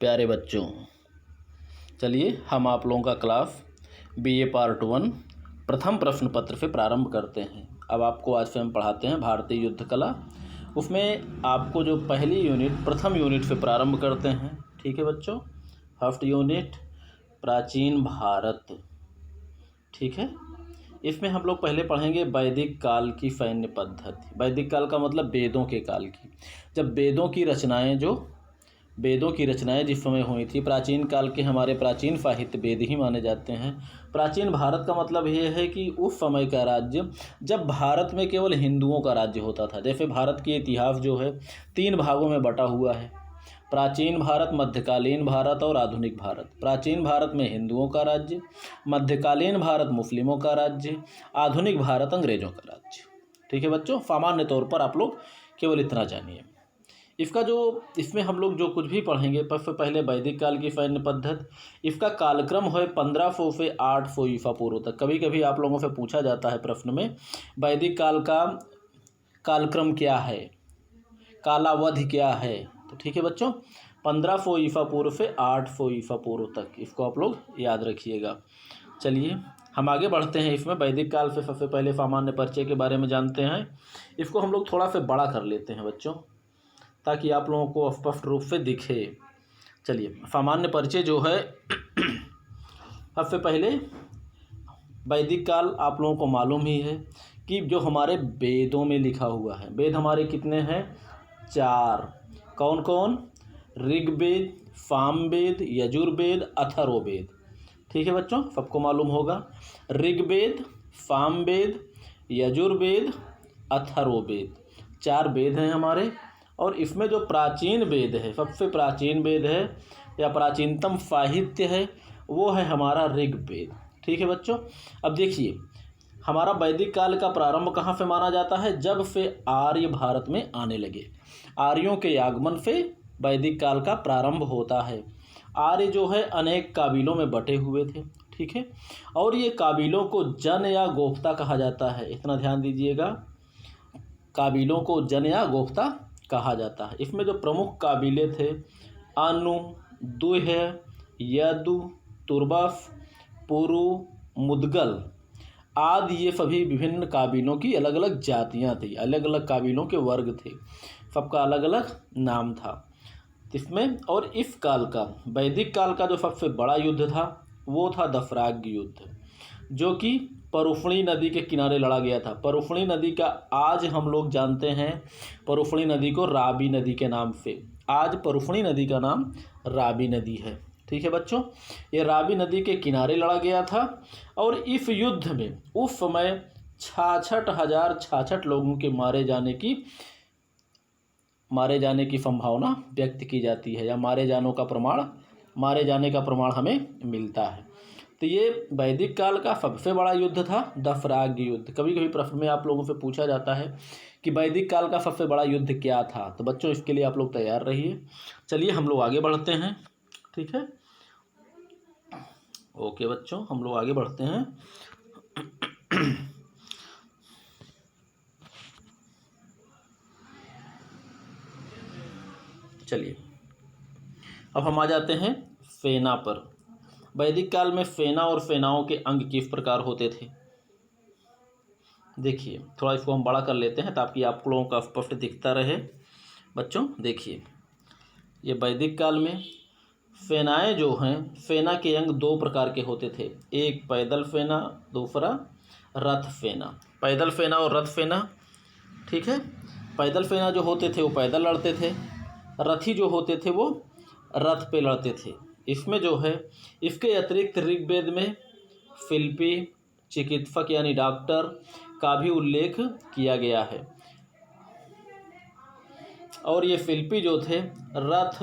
प्यारे बच्चों, चलिए हम आप लोगों का क्लास बीए पार्ट 1 प्रथम प्रश्न पत्र से प्रारंभ करते हैं। अब आपको आज से हम पढ़ाते हैं भारतीय युद्ध कला। उसमें आपको जो पहली यूनिट प्रथम यूनिट से प्रारंभ करते हैं। ठीक है बच्चों, फर्स्ट यूनिट प्राचीन भारत। ठीक है, इसमें हम लोग पहले पढ़ेंगे वैदिक काल की सैन्य पद्धति। वैदिक काल का मतलब वेदों के काल की, जब वेदों की रचनाएं जिस समय हुई थी। प्राचीन काल के हमारे प्राचीन साहित्य वेद ही माने जाते हैं। प्राचीन भारत का मतलब ये है कि उस समय का राज्य जब भारत में केवल हिंदुओं का राज्य होता था। जैसे भारत के इतिहास जो है 3 भागों में बटा हुआ है, प्राचीन भारत, मध्यकालीन भारत और आधुनिक भारत। प्राचीन भारत में हिंदुओं का राज्य, मध्यकालीन भारत मुस्लिमों का राज्य, आधुनिक भारत अंग्रेजों का राज्य। ठीक है बच्चों, सामान्य तौर पर आप लोग केवल इतना जानिए। इसमें हम लोग जो कुछ भी पढ़ेंगे, पहले वैदिक काल की सैन्य पद्धति। इसका कालक्रम है 1500 से 800 ईसा पूर्व तक। कभी कभी आप लोगों से पूछा जाता है प्रश्न में, वैदिक काल का कालक्रम क्या है, कालावधि क्या है। तो ठीक है बच्चों, 1500 ईसा पूर्व से 800 ईसा पूर्व तक, इसको आप लोग याद रखिएगा। चलिए हम आगे बढ़ते हैं। इसमें वैदिक काल से सबसे पहले सामान्य परिचय के बारे में जानते हैं। इसको हम लोग थोड़ा सा बड़ा कर लेते हैं बच्चों, ताकि आप लोगों को स्पष्ट रूप से दिखे। चलिए, सामान्य परिचय जो है, सबसे पहले वैदिक काल आप लोगों को मालूम ही है कि जो हमारे वेदों में लिखा हुआ है। वेद हमारे कितने हैं? 4। कौन कौन? ऋग्वेद, सामवेद, यजुर्वेद, अथर्ववेद। ठीक है बच्चों, सबको मालूम होगा। ऋग्वेद, सामवेद, यजुर्वेद, अथर्ववेद, 4 वेद हैं हमारे। और इसमें जो प्राचीन वेद है, सबसे प्राचीन वेद है या प्राचीनतम साहित्य है, वो है हमारा ऋग्वेद। ठीक है बच्चों, अब देखिए हमारा वैदिक काल का प्रारंभ कहाँ से माना जाता है? जब से आर्य भारत में आने लगे, आर्यों के आगमन से वैदिक काल का प्रारंभ होता है। आर्य जो है अनेक काबिलों में बटे हुए थे। ठीक है, और ये काबिलों को जन या गोफ्ता कहा जाता है। इतना ध्यान दीजिएगा, काबिलों को जन या गोफ्ता कहा जाता है। इसमें जो प्रमुख काबिले थे, अनु, दुह्य, यदु, तुर्बफ, पुरु, मुदगल आदि, ये सभी विभिन्न काबिलों की अलग अलग जातियां थी, अलग अलग काबिलों के वर्ग थे, सबका अलग अलग नाम था इसमें। और इस काल का, वैदिक काल का जो सबसे बड़ा युद्ध था वो था दशराग्य युद्ध, जो कि परुष्णी नदी के किनारे लड़ा गया था। परुष्णी नदी का आज हम लोग जानते हैं, परुष्णी नदी को रावी नदी के नाम से। आज परुष्णी नदी का नाम रावी नदी है। ठीक है बच्चों, ये रावी नदी के किनारे लड़ा गया था। और इस युद्ध में उस समय 66,066 लोगों के मारे जाने की संभावना व्यक्त की जाती है, या मारे जाने का प्रमाण हमें मिलता है। तो ये वैदिक काल का सबसे बड़ा युद्ध था, दशराग्य युद्ध। कभी कभी प्रश्न में आप लोगों से पूछा जाता है कि वैदिक काल का सबसे बड़ा युद्ध क्या था। तो बच्चों इसके लिए आप लोग तैयार रहिए। चलिए हम लोग आगे बढ़ते हैं। ठीक है, ओके बच्चों, हम लोग आगे बढ़ते हैं। चलिए अब हम आ जाते हैं सेना पर। वैदिक काल में सेना और सेनाओं के अंग किस प्रकार होते थे? देखिए, थोड़ा इसको हम बड़ा कर लेते हैं ताकि आप लोगों का स्पष्ट दिखता रहे। बच्चों देखिए, ये वैदिक काल में सेनाएं जो हैं, सेना के अंग 2 प्रकार के होते थे। एक पैदल सेना, दूसरा रथ सेना। पैदल सेना और रथ सेना। ठीक है, पैदल सेना जो होते थे वो पैदल लड़ते थे, रथी जो होते थे वो रथ पे लड़ते थे। इसमें जो है, इसके अतिरिक्त ऋग्वेद में शिल्पी, चिकित्सक यानी डॉक्टर का भी उल्लेख किया गया है। और ये शिल्पी जो थे रथ,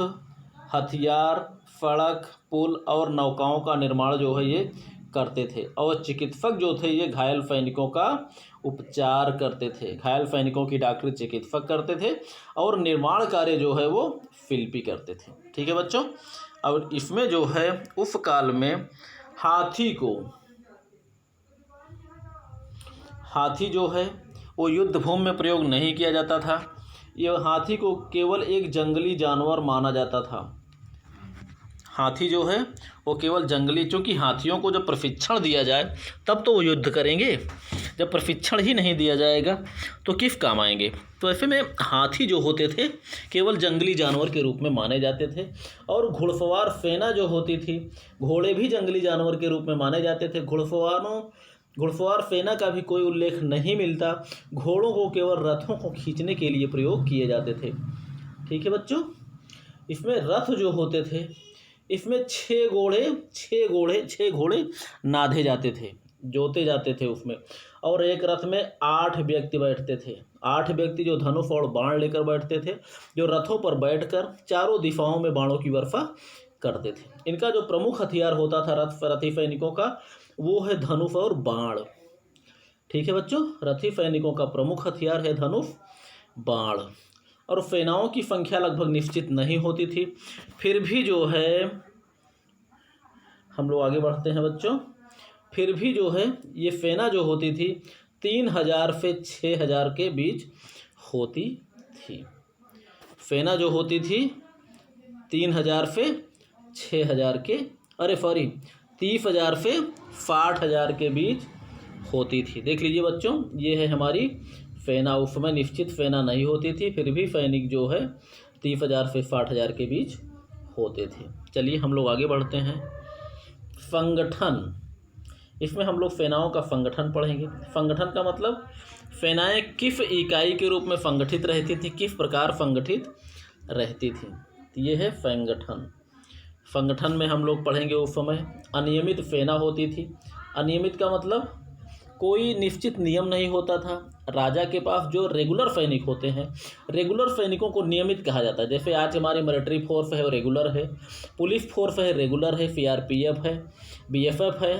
हथियार, सड़क, पुल और नौकाओं का निर्माण जो है ये करते थे। और चिकित्सक जो थे ये घायल सैनिकों का उपचार करते थे। घायल सैनिकों की डॉक्टरी चिकित्सक करते थे और निर्माण कार्य जो है वो शिल्पी करते थे। ठीक है बच्चों, और इसमें जो है उस काल में हाथी जो है वो युद्ध भूमि में प्रयोग नहीं किया जाता था। यह हाथी को केवल एक जंगली जानवर माना जाता था। हाथी जो है वो केवल जंगली, चूँकि हाथियों को जब प्रशिक्षण दिया जाए तब तो वो युद्ध करेंगे, जब प्रशिक्षण ही नहीं दिया जाएगा तो किस काम आएंगे। तो ऐसे में हाथी जो होते थे केवल जंगली जानवर के रूप में माने जाते थे। और घुड़सवार सेना जो होती थी, घोड़े भी जंगली जानवर के रूप में माने जाते थे। घुड़सवार सेना का भी कोई उल्लेख नहीं मिलता। घोड़ों को केवल रथों को खींचने के लिए प्रयोग किए जाते थे। ठीक है बच्चों, इसमें रथ जो होते थे, इसमें 6 घोड़े नाधे जाते थे, जोते जाते थे उसमें। और एक रथ में 8 व्यक्ति बैठते थे। 8 व्यक्ति जो धनुष और बाण लेकर बैठते थे, जो रथों पर बैठकर चारों दिशाओं में बाणों की वर्षा करते थे। इनका जो प्रमुख हथियार होता था रथी सैनिकों का, वो है धनुष और बाण। ठीक है बच्चों, रथी सैनिकों का प्रमुख हथियार है धनुष, बाण। और सेनाओं की संख्या लगभग निश्चित नहीं होती थी। फिर भी जो है, हम लोग आगे बढ़ते हैं बच्चों, फिर भी जो है ये सेना जो होती थी 3000 से 6000 के बीच होती थी। सेना जो होती थी 3000 से 6000 के 30,000 से 60,000 के बीच होती थी। देख लीजिए बच्चों, ये है हमारी सेना। उस समय निश्चित सेना नहीं होती थी, फिर भी सैनिक जो है 30,000 से 60,000 के बीच होते थे। चलिए हम लोग आगे बढ़ते हैं। संगठन, इसमें हम लोग सेनाओं का संगठन पढ़ेंगे। संगठन का मतलब सेनाएं किस इकाई के रूप में संगठित रहती थी, किस प्रकार संगठित रहती थी, ये है संगठन। संगठन में हम लोग पढ़ेंगे उस समय अनियमित सेना होती थी। अनियमित का मतलब कोई निश्चित नियम नहीं होता था। राजा के पास जो रेगुलर सैनिक होते हैं, रेगुलर सैनिकों को नियमित कहा जाता है। जैसे आज हमारी मिलिट्री फोर्स है वो रेगुलर है, पुलिस फोर्स है रेगुलर है, सीआरपीएफ है, बीएसएफ है,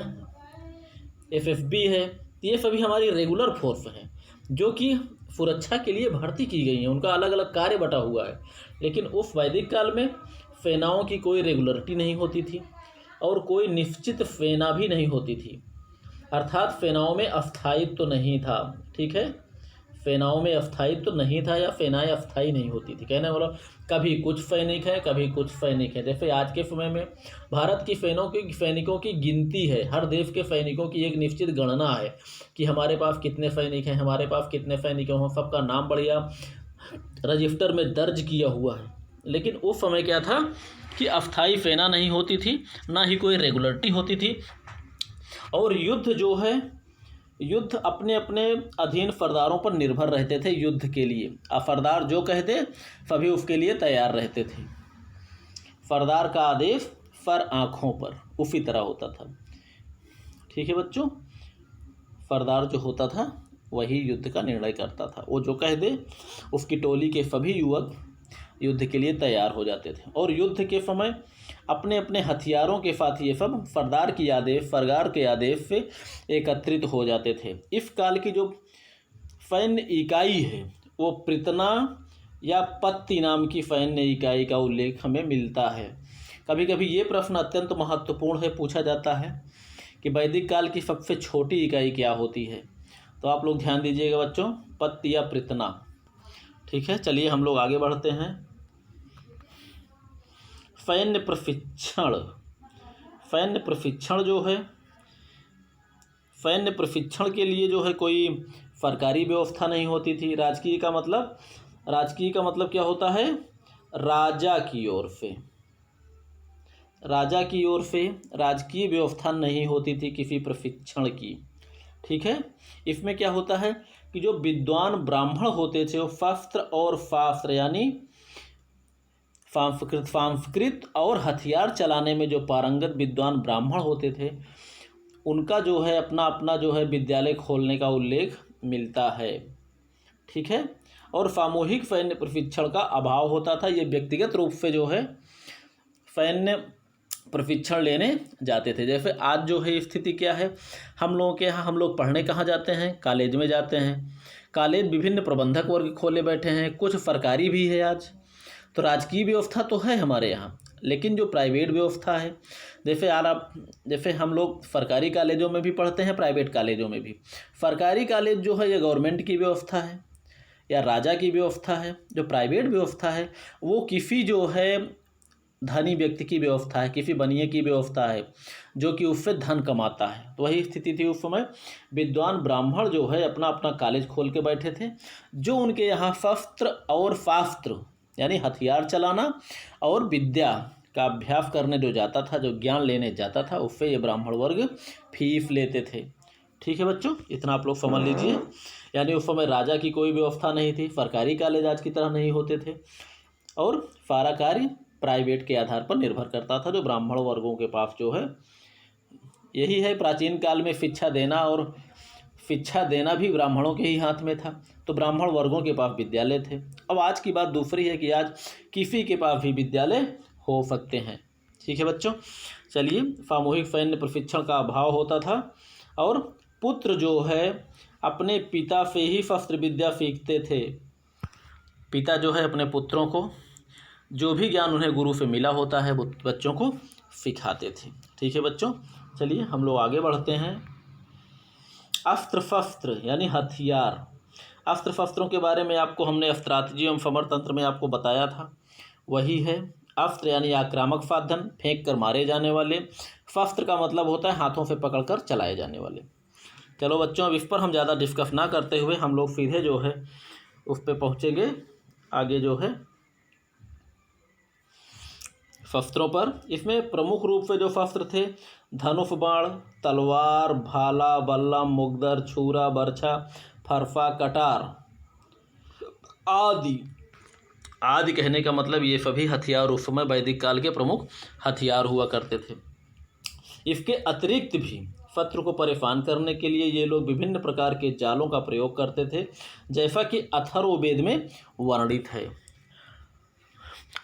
एफएसबी है, ये सभी हमारी रेगुलर फोर्स हैं जो कि सुरक्षा के लिए भर्ती की गई हैं। उनका अलग अलग कार्य बटा हुआ है। लेकिन उस वैदिक काल में सेनाओं की कोई रेगुलरिटी नहीं होती थी और कोई निश्चित सेना भी नहीं होती थी, अर्थात सेनाओं में अस्थायित्व तो नहीं था। ठीक है, सेनाओं में अस्थायित्व तो नहीं था या सेनाएं अस्थायी नहीं होती थी। कहने वाला कभी कुछ सैनिक है, कभी कुछ सैनिक है। जैसे आज के समय में भारत की सैनिकों की गिनती है, हर देश के सैनिकों की एक निश्चित गणना है कि हमारे पास कितने सैनिक हैं, हमारे पास कितने सैनिक हैं, सबका नाम बढ़िया रजिस्टर में दर्ज किया हुआ है। लेकिन उस समय क्या था कि अस्थायी सेना नहीं होती थी, ना ही कोई रेगुलरिटी होती थी। और युद्ध जो है, युद्ध अपने अपने अधीन सरदारों पर निर्भर रहते थे युद्ध के लिए। सरदार जो कहते सभी उसके लिए तैयार रहते थे। सरदार का आदेश सर आँखों पर, उसी तरह होता था। ठीक है बच्चों, सरदार जो होता था वही युद्ध का निर्णय करता था। वो जो कह दे उसकी टोली के सभी युवक युद्ध के लिए तैयार हो जाते थे। और युद्ध के समय अपने अपने हथियारों के साथ ये सब सरदार के आदेश से एकत्रित हो जाते थे। इस काल की जो सैन्य इकाई है वो प्रीतना या पत्ती नाम की सैन्य इकाई का उल्लेख हमें मिलता है। कभी कभी ये प्रश्न अत्यंत महत्वपूर्ण है, पूछा जाता है कि वैदिक काल की सबसे छोटी इकाई क्या होती है। तो आप लोग ध्यान दीजिएगा बच्चों, पत्ती या प्रीतना। ठीक है, चलिए हम लोग आगे बढ़ते हैं। सैन्य प्रशिक्षण, सैन्य प्रशिक्षण जो है, सैन्य प्रशिक्षण के लिए जो है कोई सरकारी व्यवस्था नहीं होती थी। राजकीय का मतलब क्या होता है, राजा की ओर से, राजा की ओर से राजकीय व्यवस्था नहीं होती थी किसी प्रशिक्षण की। ठीक है, इसमें क्या होता है कि जो विद्वान ब्राह्मण होते थे वो शस्त्र और शास्त्र यानी संस्कृत और हथियार चलाने में जो पारंगत विद्वान ब्राह्मण होते थे उनका जो है अपना अपना जो है विद्यालय खोलने का उल्लेख मिलता है। ठीक है, और सामूहिक सैन्य प्रशिक्षण का अभाव होता था। ये व्यक्तिगत रूप से जो है सैन्य प्रशिक्षण लेने जाते थे। जैसे आज जो है स्थिति क्या है, हम लोगों के यहाँ हम लोग पढ़ने कहाँ जाते हैं, कॉलेज में जाते हैं। कॉलेज विभिन्न प्रबंधक वर्ग खोले बैठे हैं, कुछ सरकारी भी है आज। तो राजकीय व्यवस्था तो है हमारे यहाँ, लेकिन जो प्राइवेट व्यवस्था है, जैसे हम लोग सरकारी कॉलेजों में भी पढ़ते हैं, प्राइवेट कॉलेजों में भी। सरकारी कॉलेज जो है ये गवर्नमेंट की व्यवस्था है या राजा की व्यवस्था है। जो प्राइवेट व्यवस्था है वो किसी जो है धनी व्यक्ति की व्यवस्था है, किसी बनिए की व्यवस्था है जो कि उससे धन कमाता है। तो वही स्थिति थी उस समय। विद्वान ब्राह्मण जो है अपना अपना कॉलेज खोल के बैठे थे। जो उनके यहाँ शस्त्र और शास्त्र यानी हथियार चलाना और विद्या का अभ्यास करने जो जाता था, जो ज्ञान लेने जाता था, उससे ये ब्राह्मण वर्ग फीस लेते थे। ठीक है बच्चों, इतना आप लोग समझ लीजिए। यानी उस समय राजा की कोई व्यवस्था नहीं थी, सरकारी कॉलेज आज की तरह नहीं होते थे, और सारा कार्य प्राइवेट के आधार पर निर्भर करता था जो ब्राह्मण वर्गों के पास जो है। यही है प्राचीन काल में शिक्षा देना, और शिक्षा देना भी ब्राह्मणों के ही हाथ में था। तो ब्राह्मण वर्गों के पास विद्यालय थे। अब आज की बात दूसरी है कि आज किसी के पास भी विद्यालय हो सकते हैं। ठीक है बच्चों, चलिए। सामूहिक सैन्य प्रशिक्षण का अभाव होता था, और पुत्र जो है अपने पिता से ही शस्त्र विद्या सीखते थे। पिता जो है अपने पुत्रों को जो भी ज्ञान उन्हें गुरु से मिला होता है वो बच्चों को सिखाते थे। ठीक है बच्चों, चलिए हम लोग आगे बढ़ते हैं। अस्त्र शस्त्र यानी हथियार। अस्त्र शस्त्रों के बारे में आपको हमने स्ट्रैटेजी एवं समरतंत्र में आपको बताया था। वही है अस्त्र यानी आक्रामक साधन, फेंक कर मारे जाने वाले। शस्त्र का मतलब होता है हाथों से पकड़कर चलाए जाने वाले। चलो बच्चों, अब इस पर हम ज़्यादा डिस्कस ना करते हुए हम लोग सीधे जो है उस पर पहुँचेंगे। आगे जो है शस्त्रों पर, इसमें प्रमुख रूप से जो शस्त्र थे धनुष, बाण, तलवार, भाला, बल्लम, मुगदर, छुरा, बर्छा, फरसा, कटार आदि। आदि कहने का मतलब ये सभी हथियार उस समय वैदिक काल के प्रमुख हथियार हुआ करते थे। इसके अतिरिक्त भी शत्रु को परेशान करने के लिए ये लोग विभिन्न प्रकार के जालों का प्रयोग करते थे, जैसा कि अथर्ववेद में वर्णित है।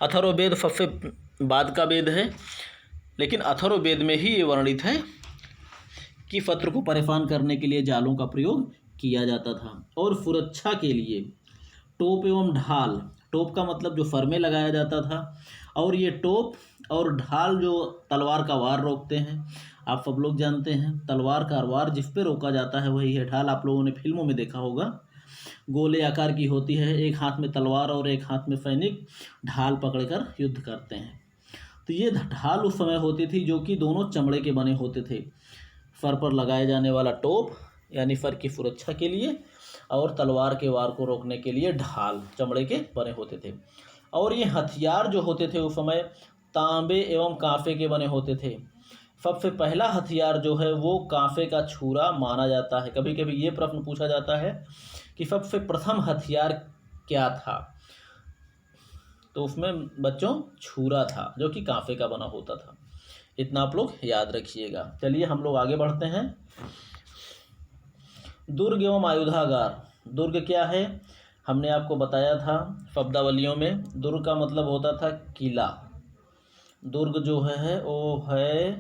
अथर्ववेद सबसे बाद का वेद है, लेकिन अथर्ववेद में ही ये वर्णित है कि शत्रु को परेशान करने के लिए जालों का प्रयोग किया जाता था। और सुरक्षा के लिए टोप एवं ढाल। टोप का मतलब जो सर में लगाया जाता था, और ये टोप और ढाल जो तलवार का वार रोकते हैं। आप सब लोग जानते हैं तलवार का वार जिस पे रोका जाता है वही है ढाल। आप लोगों ने फिल्मों में देखा होगा, गोले आकार की होती है, एक हाथ में तलवार और एक हाथ में सैनिक ढाल पकड़कर युद्ध करते हैं। तो ये ढाल उस समय होती थी जो कि दोनों चमड़े के बने होते थे। सर पर लगाए जाने वाला टोप यानी सर की सुरक्षा के लिए, और तलवार के वार को रोकने के लिए ढाल चमड़े के बने होते थे। और ये हथियार जो होते थे उस समय तांबे एवं कांसे के बने होते थे। सबसे पहला हथियार जो है वो कांसे का छुरा माना जाता है। कभी कभी ये प्रश्न पूछा जाता है कि सबसे प्रथम हथियार क्या था, तो उसमें बच्चों छुरा था जो कि कांसे का बना होता था। इतना आप लोग याद रखिएगा। चलिए हम लोग आगे बढ़ते हैं। दुर्ग एवं आयुधागार। दुर्ग क्या है हमने आपको बताया था शब्दावलियों में। दुर्ग का मतलब होता था किला। दुर्ग जो है वो है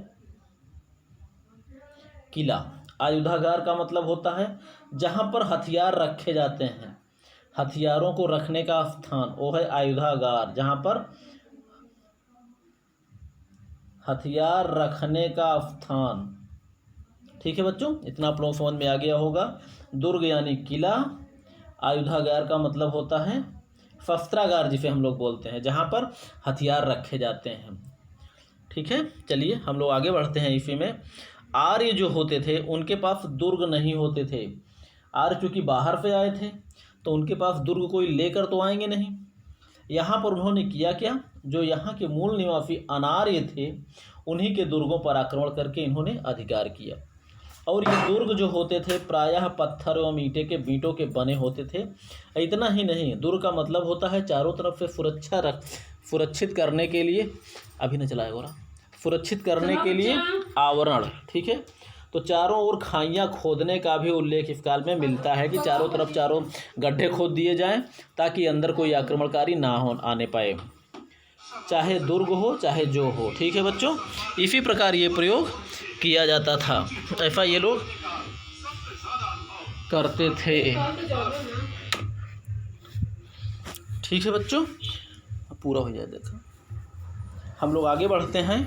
किला। आयुधागार का मतलब होता है जहाँ पर हथियार रखे जाते हैं, हथियारों को रखने का स्थान, वो है आयुधागार, जहाँ पर हथियार रखने का स्थान। ठीक है बच्चों, इतना आप लोग समझ में आ गया होगा। दुर्ग यानी किला, आयुधागार का मतलब होता है शस्त्रागार जिसे हम लोग बोलते हैं, जहाँ पर हथियार रखे जाते हैं। ठीक है, चलिए हम लोग आगे बढ़ते हैं। इसी में आर्य जो होते थे उनके पास दुर्ग नहीं होते थे। आर्य चूँकि बाहर से आए थे तो उनके पास दुर्ग कोई लेकर तो आएंगे नहीं। यहाँ पर उन्होंने किया क्या, जो यहाँ के मूल निवासी अनार्य थे उन्हीं के दुर्गों पर आक्रमण करके इन्होंने अधिकार किया। और ये दुर्ग जो होते थे प्रायः पत्थर एवं ईंटों के बने होते थे। इतना ही नहीं, दुर्ग का मतलब होता है चारों तरफ से सुरक्षित करने के लिए, अभी न चलाए गोरा, सुरक्षित करने के लिए आवरण। ठीक है, तो चारों ओर खाइयाँ खोदने का भी उल्लेख इस काल में मिलता है कि चारों तरफ चारों गड्ढे खोद दिए जाएं ताकि अंदर कोई आक्रमणकारी ना हो आने पाए, चाहे दुर्ग हो चाहे जो हो। ठीक है बच्चों, इसी प्रकार ये प्रयोग किया जाता था, ऐसा ये लोग करते थे। ठीक है बच्चों, पूरा हो जाए। देखो हम लोग आगे बढ़ते हैं।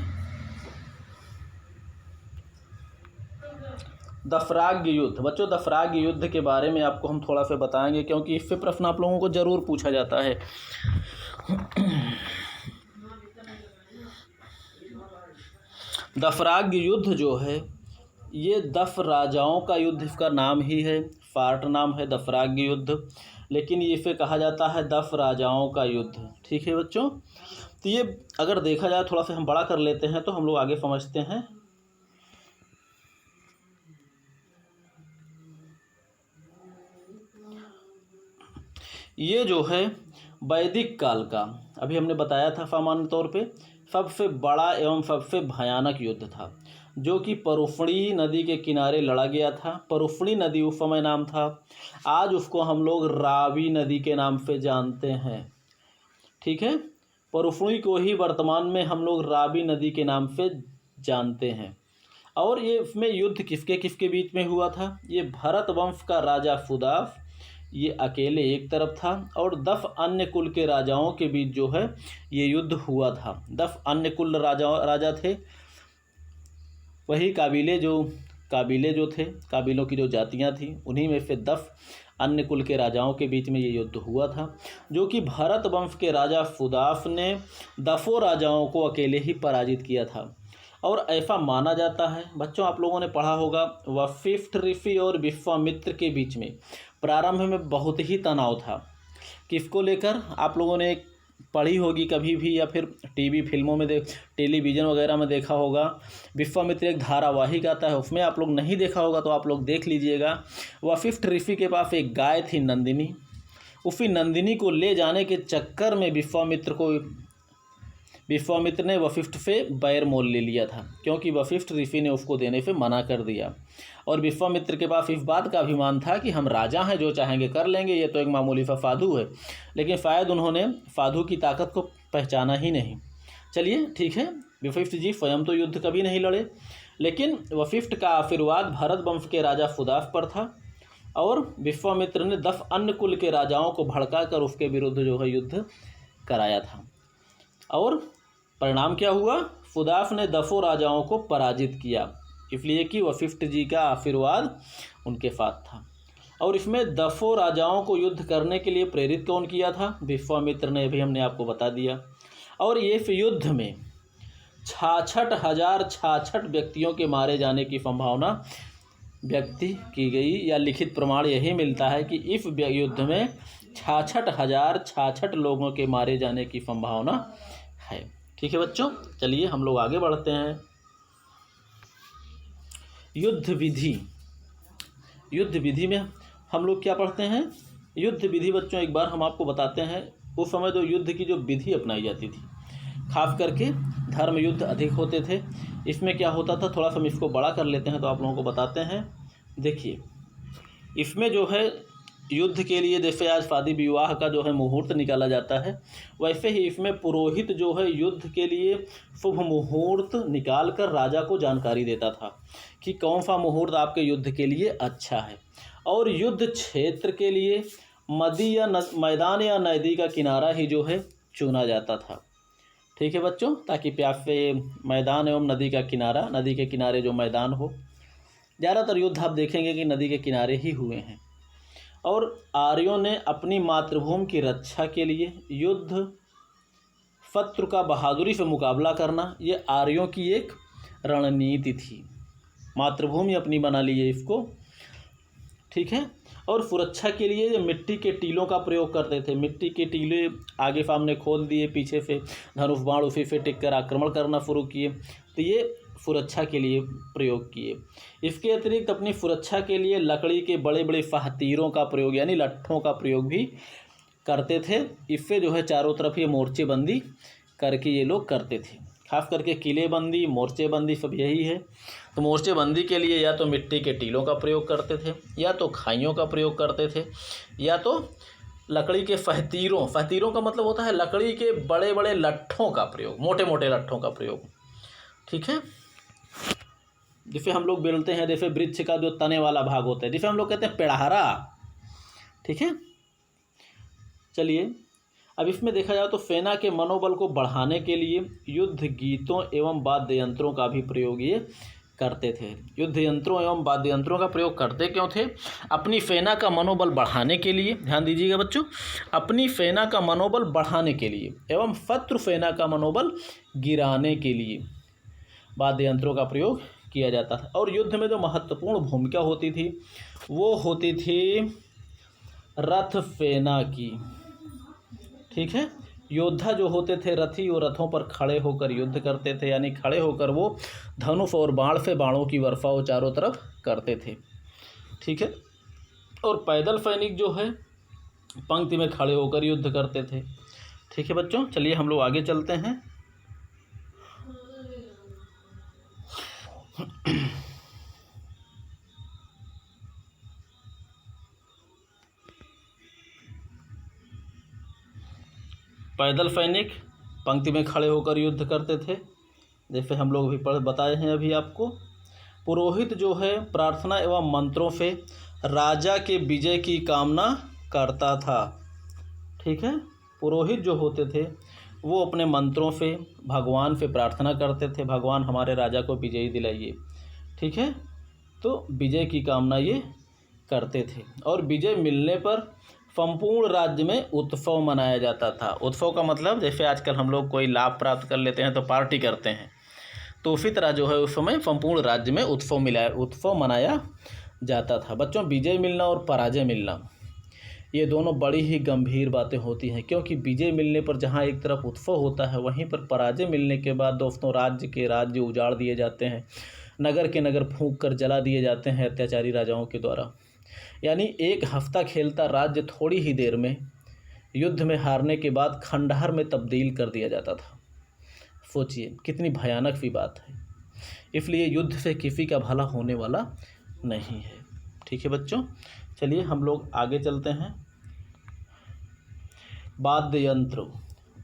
दफराग युद्ध। बच्चों दफराग युद्ध के बारे में आपको हम थोड़ा सा बताएंगे, क्योंकि इससे प्रश्न आप लोगों को जरूर पूछा जाता है। दफराग युद्ध जो है ये दफ राजाओं का युद्ध, इसका नाम ही है, फार्ट नाम है दफराग युद्ध, लेकिन ये इसे कहा जाता है दफ राजाओं का युद्ध। ठीक है बच्चों, तो ये अगर देखा जाए थोड़ा सा हम बड़ा कर लेते हैं तो हम लोग आगे समझते हैं। ये जो है वैदिक काल का, अभी हमने बताया था सामान्य तौर पे, सबसे बड़ा एवं सबसे भयानक युद्ध था, जो कि परुफणी नदी के किनारे लड़ा गया था। परुफणी नदी उस समय नाम था, आज उसको हम लोग रावी नदी के नाम से जानते हैं। ठीक है, परुफणी को ही वर्तमान में हम लोग रावी नदी के नाम से जानते हैं। और ये इसमें युद्ध किसके किसके बीच में हुआ था? ये भरत वंश का राजा सुदाफ ये अकेले एक तरफ था, और 10 अन्य कुल के राजाओं के बीच जो है ये युद्ध हुआ था। 10 अन्य कुल राजा थे, वही काबिले जो थे, काबिलों की जो जातियां थी, उन्हीं में से 10 अन्य कुल के राजाओं के बीच में ये युद्ध हुआ था, जो कि भरत वंश के राजा सुदाफ ने 10 राजाओं को अकेले ही पराजित किया था। और ऐसा माना जाता है, बच्चों आप लोगों ने पढ़ा होगा, वशिष्ठ ऋषि और विश्वामित्र के बीच में प्रारंभ में बहुत ही तनाव था। किसको लेकर? आप लोगों ने पढ़ी होगी कभी भी, या फिर टीवी फिल्मों में टेलीविज़न वगैरह में देखा होगा। विश्वामित्र एक धारावाहिक आता है, उसमें आप लोग नहीं देखा होगा तो आप लोग देख लीजिएगा। वशिष्ठ ऋषि के पास एक गाय थी नंदिनी, उसी नंदिनी को ले जाने के चक्कर में विश्वामित्र ने वशिष्ठ से बैर मोल ले लिया था, क्योंकि वशिष्ठ ऋषि ने उसको देने से मना कर दिया। और विश्वामित्र के पास इस बात का अभिमान था कि हम राजा हैं, जो चाहेंगे कर लेंगे, ये तो एक मामूली सा साधु है। लेकिन शायद उन्होंने साधु की ताकत को पहचाना ही नहीं। चलिए ठीक है, वशिष्ठ जी स्वयं तो युद्ध कभी नहीं लड़े, लेकिन वशिष्ठ का आशीर्वाद भरत वंश के राजा सुदाफ पर था, और विश्वामित्र ने 10 अन्य कुल के राजाओं को भड़का कर उसके विरुद्ध जो है युद्ध कराया था। और परिणाम क्या हुआ? सुदाफ ने 10 राजाओं को पराजित किया, इसलिए कि वशिष्ठ जी का आशीर्वाद उनके साथ था। और इसमें 10 राजाओं को युद्ध करने के लिए प्रेरित कौन किया था? विश्वामित्र ने, भी हमने आपको बता दिया। और ये युद्ध में 66,066 व्यक्तियों के मारे जाने की संभावना व्यक्त की गई, या लिखित प्रमाण यही मिलता है कि इस युद्ध में 66,066 लोगों के मारे जाने की संभावना है। ठीक है बच्चों, चलिए हम लोग आगे बढ़ते हैं। युद्ध विधि में हम लोग क्या पढ़ते हैं? युद्ध विधि बच्चों एक बार हम आपको बताते हैं। उस समय जो युद्ध की जो विधि अपनाई जाती थी, खास करके धर्म युद्ध अधिक होते थे। इसमें क्या होता था, थोड़ा सा हम इसको बड़ा कर लेते हैं तो आप लोगों को बताते हैं। देखिए, इसमें जो है युद्ध के लिए जैसे आज शादी विवाह का जो है मुहूर्त निकाला जाता है, वैसे ही इसमें पुरोहित जो है युद्ध के लिए शुभ मुहूर्त निकाल कर राजा को जानकारी देता था कि कौन सा मुहूर्त आपके युद्ध के लिए अच्छा है। और युद्ध क्षेत्र के लिए मैदान या नदी का किनारा ही जो है चुना जाता था। ठीक है बच्चों, ताकि प्यासे मैदान एवं नदी का किनारा, नदी के किनारे जो मैदान हो। ज़्यादातर युद्ध आप देखेंगे कि नदी के किनारे ही हुए हैं। और आर्यों ने अपनी मातृभूमि की रक्षा के लिए युद्ध, शत्रु का बहादुरी से मुकाबला करना, ये आर्यों की एक रणनीति थी। मातृभूमि अपनी बना लिए इसको। ठीक है, और सुरक्षा के लिए मिट्टी के टीलों का प्रयोग करते थे। मिट्टी के टीले आगे सामने खोल दिए, पीछे से धनुष बाण उसी से टिक कर आक्रमण करना शुरू किए, तो ये सुरक्षा के लिए प्रयोग किए। इसके अतिरिक्त अपनी सुरक्षा के लिए लकड़ी के बड़े बड़े फाहतीरों का प्रयोग, यानी लट्ठों का प्रयोग भी करते थे। इससे जो है चारों तरफ ये मोर्चेबंदी करके ये लोग करते थे। खास करके किलेबंदी, मोर्चेबंदी सब यही है। तो मोर्चेबंदी के लिए या तो मिट्टी के टीलों का प्रयोग करते थे, या तो खाइयों का प्रयोग करते थे, या तो लकड़ी के फहतीरों का मतलब होता है लकड़ी के बड़े बड़े लट्ठों का प्रयोग, मोटे मोटे लट्ठों का प्रयोग। ठीक है, जिसे हम लोग बेलते हैं, जैसे वृक्ष का जो तने वाला भाग होता है, जिसे हम लोग कहते हैं पेड़हारा। ठीक है, चलिए अब इसमें देखा जाए तो सेना के मनोबल को बढ़ाने के लिए युद्ध गीतों एवं वाद्य यंत्रों का भी प्रयोग ये करते थे। युद्ध यंत्रों एवं वाद्य यंत्रों का प्रयोग करते क्यों थे? अपनी सेना का मनोबल बढ़ाने के लिए। ध्यान दीजिएगा बच्चों, अपनी सेना का मनोबल बढ़ाने के लिए एवं शत्रु सेना का मनोबल गिराने के लिए। वाद्य यंत्रों का प्रयोग किया जाता था। और युद्ध में जो महत्वपूर्ण भूमिका होती थी वो होती थी रथ सेना की। ठीक है, योद्धा जो होते थे रथी, वो रथों पर खड़े होकर युद्ध करते थे, यानी खड़े होकर वो धनुष और बाण से बाणों की वर्षा वो चारों तरफ करते थे। ठीक है, और पैदल सैनिक जो है पंक्ति में खड़े होकर युद्ध करते थे। ठीक है बच्चों, चलिए हम लोग आगे चलते हैं। पैदल सैनिक पंक्ति में खड़े होकर युद्ध करते थे, जैसे हम लोग भी बताए हैं अभी आपको। पुरोहित जो है प्रार्थना एवं मंत्रों से राजा के विजय की कामना करता था। ठीक है, पुरोहित जो होते थे वो अपने मंत्रों से भगवान से प्रार्थना करते थे, भगवान हमारे राजा को विजयी दिलाइए। ठीक है, तो विजय की कामना ये करते थे। और विजय मिलने पर संपूर्ण राज्य में उत्सव मनाया जाता था। उत्सव का मतलब जैसे आजकल हम लोग कोई लाभ प्राप्त कर लेते हैं तो पार्टी करते हैं, तो उसी तरह जो है उस समय संपूर्ण राज्य में उत्सव मनाया जाता था। बच्चों, विजय मिलना और पराजय मिलना ये दोनों बड़ी ही गंभीर बातें होती हैं, क्योंकि विजय मिलने पर जहाँ एक तरफ उत्सव होता है, वहीं पर पराजय मिलने के बाद दोस्तों राज्य उजाड़ दिए जाते हैं, नगर के नगर फूंक कर जला दिए जाते हैं अत्याचारी राजाओं के द्वारा। यानी एक हफ्ता खेलता राज्य थोड़ी ही देर में युद्ध में हारने के बाद खंडहर में तब्दील कर दिया जाता था। सोचिए कितनी भयानक सी बात है। इसलिए युद्ध से किसी का भला होने वाला नहीं है। ठीक है बच्चों, चलिए हम लोग आगे चलते हैं। वाद्य यंत्र,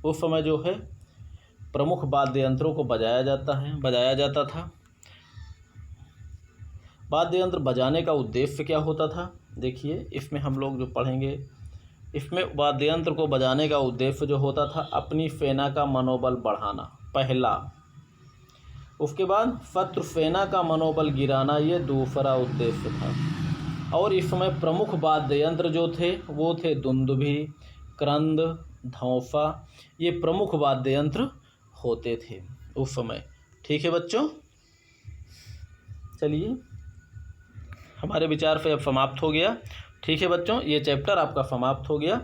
उस समय जो है प्रमुख वाद्य यंत्रों को बजाया जाता था। वाद्य यंत्र बजाने का उद्देश्य क्या होता था, देखिए इसमें हम लोग जो पढ़ेंगे, इसमें वाद्य यंत्र को बजाने का उद्देश्य जो होता था अपनी सेना का मनोबल बढ़ाना, पहला। उसके बाद शत्रु सेना का मनोबल गिराना, ये दूसरा उद्देश्य था। और इस समय प्रमुख वाद्य यंत्र जो थे वो थे दुंदुभी, क्रंद, धौंसा, ये प्रमुख वाद्य यंत्र होते थे उस समय। ठीक है बच्चों, चलिए हमारे विचार पे अब समाप्त हो गया। ठीक है बच्चों, ये चैप्टर आपका समाप्त हो गया।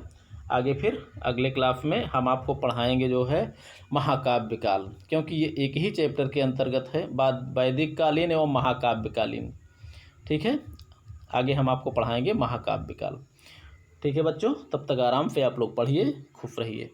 आगे फिर अगले क्लास में हम आपको पढ़ाएंगे जो है महाकाव्य काल, क्योंकि ये एक ही चैप्टर के अंतर्गत है, वैदिक कालीन एवं महाकाव्य कालीन। ठीक है, आगे हम आपको पढ़ाएंगे महाकाव्य काल। ठीक है बच्चों, तब तक आराम से आप लोग पढ़िए, खुश रहिए।